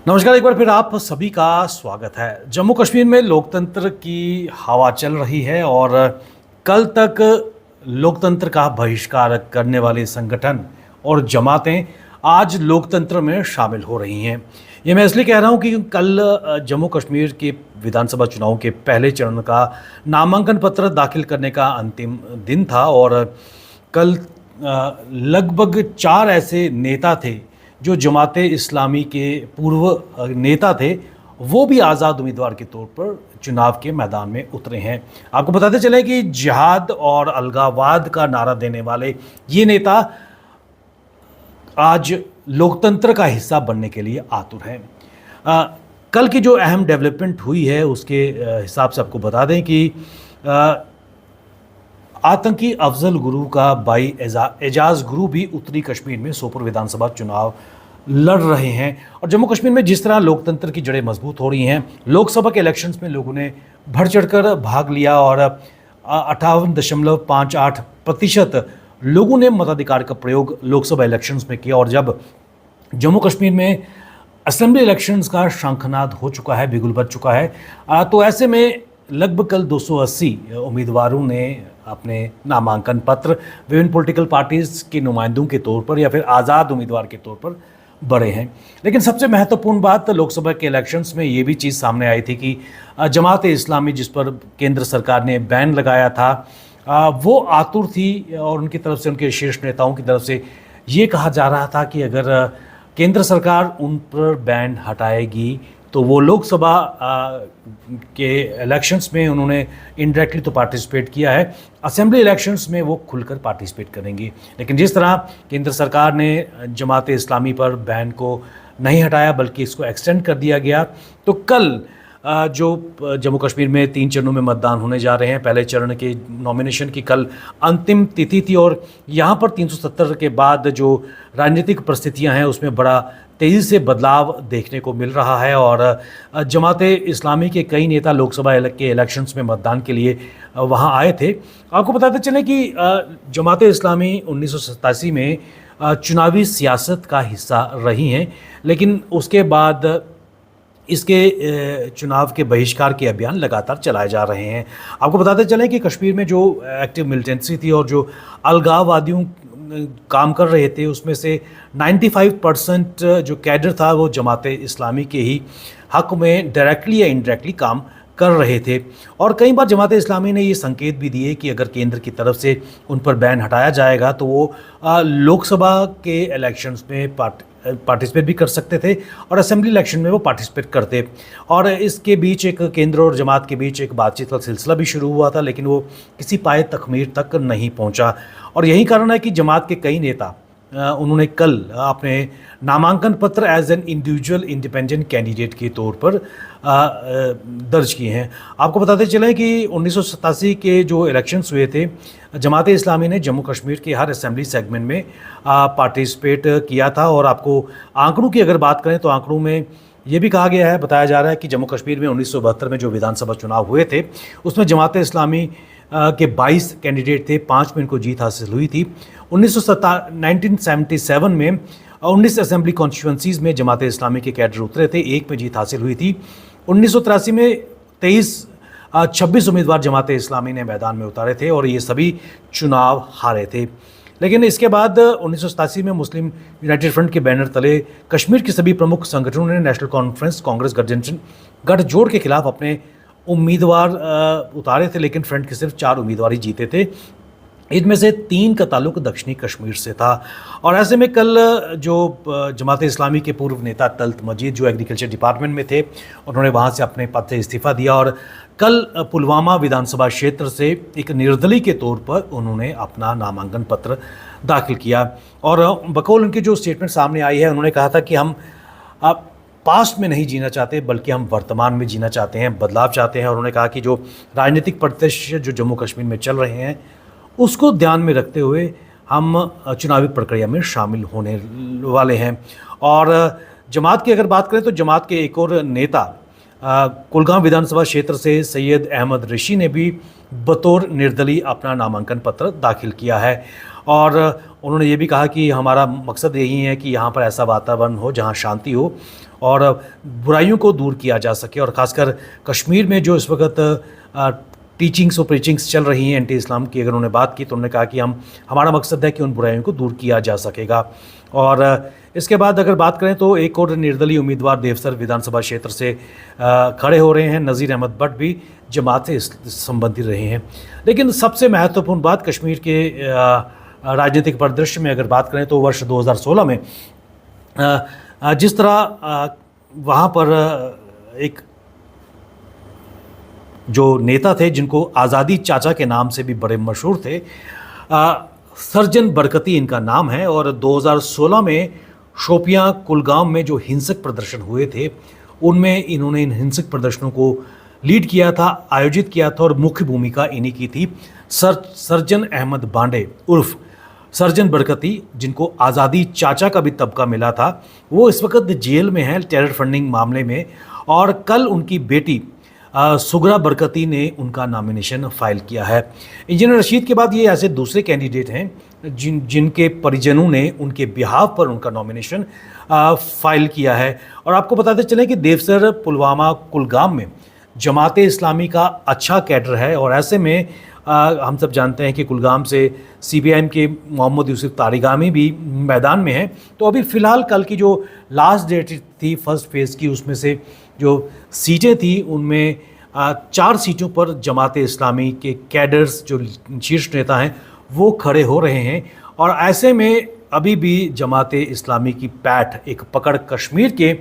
नमस्कार, एक बार फिर आप सभी का स्वागत है। जम्मू कश्मीर में लोकतंत्र की हवा चल रही है और कल तक लोकतंत्र का बहिष्कार करने वाले संगठन और जमातें आज लोकतंत्र में शामिल हो रही हैं। ये मैं इसलिए कह रहा हूँ कि कल जम्मू कश्मीर के विधानसभा चुनाव के पहले चरण का नामांकन पत्र दाखिल करने का अंतिम दिन था और कल लगभग 4 ऐसे नेता थे जो जमाते इस्लामी के पूर्व नेता थे, वो भी आज़ाद उम्मीदवार के तौर पर चुनाव के मैदान में उतरे हैं। आपको बताते चले कि जिहाद और अलगाववाद का नारा देने वाले ये नेता आज लोकतंत्र का हिस्सा बनने के लिए आतुर हैं। कल की जो अहम डेवलपमेंट हुई है उसके हिसाब से आपको बता दें कि आतंकी अफजल गुरु का भाई एजाज गुरु भी उत्तरी कश्मीर में सोपोर विधानसभा चुनाव लड़ रहे हैं। और जम्मू कश्मीर में जिस तरह लोकतंत्र की जड़ें मजबूत हो रही हैं, लोकसभा के इलेक्शंस में लोगों ने बढ़ चढ़कर भाग लिया और 58.58% लोगों ने मताधिकार का प्रयोग लोकसभा इलेक्शंस में किया। और जब जम्मू कश्मीर में असेंबली इलेक्शंस का शंखनाद हो चुका है, बिगुल बज चुका है, तो ऐसे में लगभग कल 280 उम्मीदवारों ने अपने नामांकन पत्र विभिन्न पॉलिटिकल पार्टीज़ के नुमाइंदों के तौर पर या फिर आज़ाद उम्मीदवार के तौर पर भरे हैं। लेकिन सबसे महत्वपूर्ण बात लोकसभा के इलेक्शंस में ये भी चीज़ सामने आई थी कि जमाते इस्लामी जिस पर केंद्र सरकार ने बैन लगाया था, वो आतुर थी और उनकी तरफ से, उनके शीर्ष नेताओं की तरफ से ये कहा जा रहा था कि अगर केंद्र सरकार उन पर बैन हटाएगी तो वो लोकसभा के इलेक्शंस में उन्होंने इनडायरेक्टली तो पार्टिसिपेट किया है, असेंबली इलेक्शंस में वो खुलकर पार्टिसिपेट करेंगे। लेकिन जिस तरह केंद्र सरकार ने जमाते इस्लामी पर बैन को नहीं हटाया बल्कि इसको एक्सटेंड कर दिया गया, तो कल जो जम्मू कश्मीर में 3 चरणों में मतदान होने जा रहे हैं, पहले चरण के नॉमिनेशन की कल अंतिम तिथि थी और यहाँ पर 370 के बाद जो राजनीतिक परिस्थितियाँ हैं उसमें बड़ा तेज़ी से बदलाव देखने को मिल रहा है। और जमाते इस्लामी के कई नेता लोकसभा के इलेक्शंस में मतदान के लिए वहाँ आए थे। आपको बताते चलें कि जमाते इस्लामी 1987 में चुनावी सियासत का हिस्सा रही हैं, लेकिन उसके बाद इसके चुनाव के बहिष्कार के अभियान लगातार चलाए जा रहे हैं। आपको बताते चलें कि कश्मीर में जो एक्टिव मिलिटेंसी थी और जो अलगाववादियों काम कर रहे थे उसमें से 95% जो कैडर था वो जमाते इस्लामी के ही हक में डायरेक्टली या इनडायरेक्टली काम कर रहे थे। और कई बार जमाते इस्लामी ने ये संकेत भी दिए कि अगर केंद्र की तरफ से उन पर बैन हटाया जाएगा तो वो लोकसभा के इलेक्शंस में पार्टिसिपेट भी कर सकते थे और असेंबली इलेक्शन में वो पार्टिसिपेट करते। और इसके बीच एक केंद्र और जमात के बीच एक बातचीत का सिलसिला भी शुरू हुआ था, लेकिन वो किसी पाए तकमीर तक नहीं पहुंचा। और यही कारण है कि जमात के कई नेता उन्होंने कल अपने नामांकन पत्र as an individual independent candidate के तौर पर दर्ज किए हैं। आपको बताते चलें कि 1987 के जो इलेक्शंस हुए थे, जमाते इस्लामी ने जम्मू कश्मीर के हर असेंबली सेगमेंट में पार्टिसिपेट किया था। और आपको आंकड़ों की अगर बात करें तो आंकड़ों में ये भी कहा गया है, बताया जा रहा है कि जम्मू कश्मीर में 1972 में जो विधानसभा चुनाव हुए थे उसमें जमाते इस्लामी के 22 कैंडिडेट थे, 5 में इनको जीत हासिल हुई थी। 1977 में 19 असेंबली कॉन्स्टिट्यूंसीज़ में जमाते इस्लामी के कैडर उतरे थे, 1 में जीत हासिल हुई थी। 1983 में 26 उम्मीदवार जमाते इस्लामी ने मैदान में उतारे थे और ये सभी चुनाव हारे थे। लेकिन इसके बाद 1987 में मुस्लिम यूनाइटेड फ्रंट के बैनर तले कश्मीर के सभी प्रमुख संगठनों ने नेशनल कॉन्फ्रेंस, कांग्रेस गठजोड़ के खिलाफ अपने उम्मीदवार उतारे थे, लेकिन फ्रंट के सिर्फ 4 उम्मीदवार ही जीते थे। इनमें से 3 का ताल्लुक दक्षिणी कश्मीर से था। और ऐसे में कल जो जमाते इस्लामी के पूर्व नेता तल्त मजीद जो एग्रीकल्चर डिपार्टमेंट में थे, उन्होंने वहाँ से अपने पद से इस्तीफ़ा दिया और कल पुलवामा विधानसभा क्षेत्र से एक निर्दलीय के तौर पर उन्होंने अपना नामांकन पत्र दाखिल किया। और बकौल उनकी जो स्टेटमेंट सामने आई है, उन्होंने कहा था कि हम अब पास्ट में नहीं जीना चाहते बल्कि हम वर्तमान में जीना चाहते हैं, बदलाव चाहते हैं। और उन्होंने कहा कि जो राजनीतिक परिदृश्य जो जम्मू कश्मीर में चल रहे हैं उसको ध्यान में रखते हुए हम चुनावी प्रक्रिया में शामिल होने वाले हैं। और जमात की अगर बात करें तो जमात के एक और नेता कुलगाम विधानसभा क्षेत्र से सैयद अहमद ऋषि ने भी बतौर निर्दलीय अपना नामांकन पत्र दाखिल किया है और उन्होंने ये भी कहा कि हमारा मकसद यही है कि यहाँ पर ऐसा वातावरण हो जहाँ शांति हो और बुराइयों को दूर किया जा सके। और ख़ासकर कश्मीर में जो इस वक्त टीचिंग्स और प्रीचिंग्स चल रही हैं एंटी इस्लाम की, अगर उन्होंने बात की तो उन्होंने कहा कि हमारा मकसद है कि उन बुराइयों को दूर किया जा सकेगा। और इसके बाद अगर बात करें तो एक और निर्दलीय उम्मीदवार देवसर विधानसभा क्षेत्र से खड़े हो रहे हैं। नज़ीर अहमद भट्ट भी जमात से संबंधित रहे हैं। लेकिन सबसे महत्वपूर्ण बात कश्मीर के राजनीतिक परिदृश्य में अगर बात करें तो वर्ष 2016 में जिस तरह वहाँ पर एक जो नेता थे जिनको आज़ादी चाचा के नाम से भी बड़े मशहूर थे, सर्जन बरकती इनका नाम है, और 2016 में शोपियां कुलगाम में जो हिंसक प्रदर्शन हुए थे उनमें इन्होंने इन हिंसक प्रदर्शनों को लीड किया था, आयोजित किया था और मुख्य भूमिका इन्हीं की थी। सर्जन अहमद बांडे उर्फ सर्जन बरकती, जिनको आज़ादी चाचा का भी तबका मिला था, वो इस वक्त जेल में हैं टेरर फंडिंग मामले में। और कल उनकी बेटी सुगरा बरकती ने उनका नॉमिनेशन फाइल किया है। इंजीनियर रशीद के बाद ये ऐसे दूसरे कैंडिडेट हैं जिनके परिजनों ने उनके बिहाफ पर उनका नॉमिनेशन फाइल किया है। और आपको बताते चलें कि देवसर, पुलवामा, कुलगाम में जमात इस्लामी का अच्छा कैडर है और ऐसे में हम सब जानते हैं कि कुलगाम से CPIM के मोहम्मद यूसुफ तारिगामी भी मैदान में हैं। तो अभी फ़िलहाल कल की जो लास्ट डेट थी फर्स्ट फेज़ की, उसमें से जो सीटें थी उनमें 4 सीटों पर जमात इस्लामी के कैडर्स जो शीर्ष नेता हैं वो खड़े हो रहे हैं। और ऐसे में अभी भी जमात इस्लामी की पैठ, एक पकड़ कश्मीर के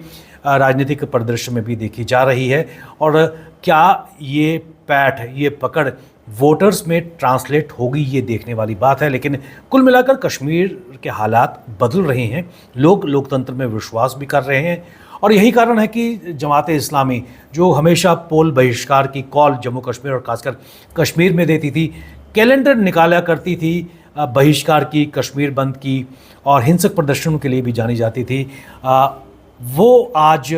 राजनीतिक परिदृश्य में भी देखी जा रही है। और क्या ये पैठ, ये पकड़ वोटर्स में ट्रांसलेट होगी, ये देखने वाली बात है। लेकिन कुल मिलाकर कश्मीर के हालात बदल रहे हैं, लोग लोकतंत्र में विश्वास भी कर रहे हैं और यही कारण है कि जमात इस्लामी जो हमेशा पोल बहिष्कार की कॉल जम्मू कश्मीर और खासकर कश्मीर में देती थी, कैलेंडर निकाला करती थी बहिष्कार की, कश्मीर बंद की और हिंसक प्रदर्शनों के लिए भी जानी जाती थी, वो आज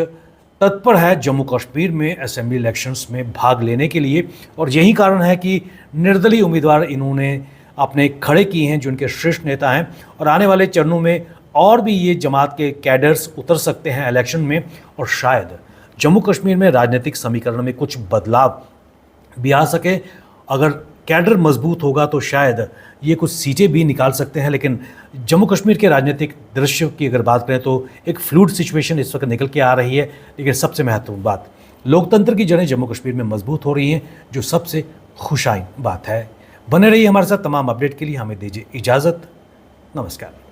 तत्पर है जम्मू कश्मीर में असेंबली इलेक्शंस में भाग लेने के लिए। और यही कारण है कि निर्दलीय उम्मीदवार इन्होंने अपने खड़े किए हैं जो उनके शीर्ष नेता हैं। और आने वाले चरणों में और भी ये जमात के कैडर्स उतर सकते हैं इलेक्शन में और शायद जम्मू कश्मीर में राजनीतिक समीकरण में कुछ बदलाव भी आ सके। अगर कैडर मजबूत होगा तो शायद ये कुछ सीटें भी निकाल सकते हैं। लेकिन जम्मू कश्मीर के राजनीतिक दृश्य की अगर बात करें तो एक फ्लूइड सिचुएशन इस वक्त निकल के आ रही है। लेकिन सबसे महत्वपूर्ण बात, लोकतंत्र की जड़ें जम्मू कश्मीर में मजबूत हो रही हैं, जो सबसे खुशाइन बात है। बने रहिए हमारे साथ, तमाम अपडेट के लिए हमें दीजिए इजाज़त। नमस्कार।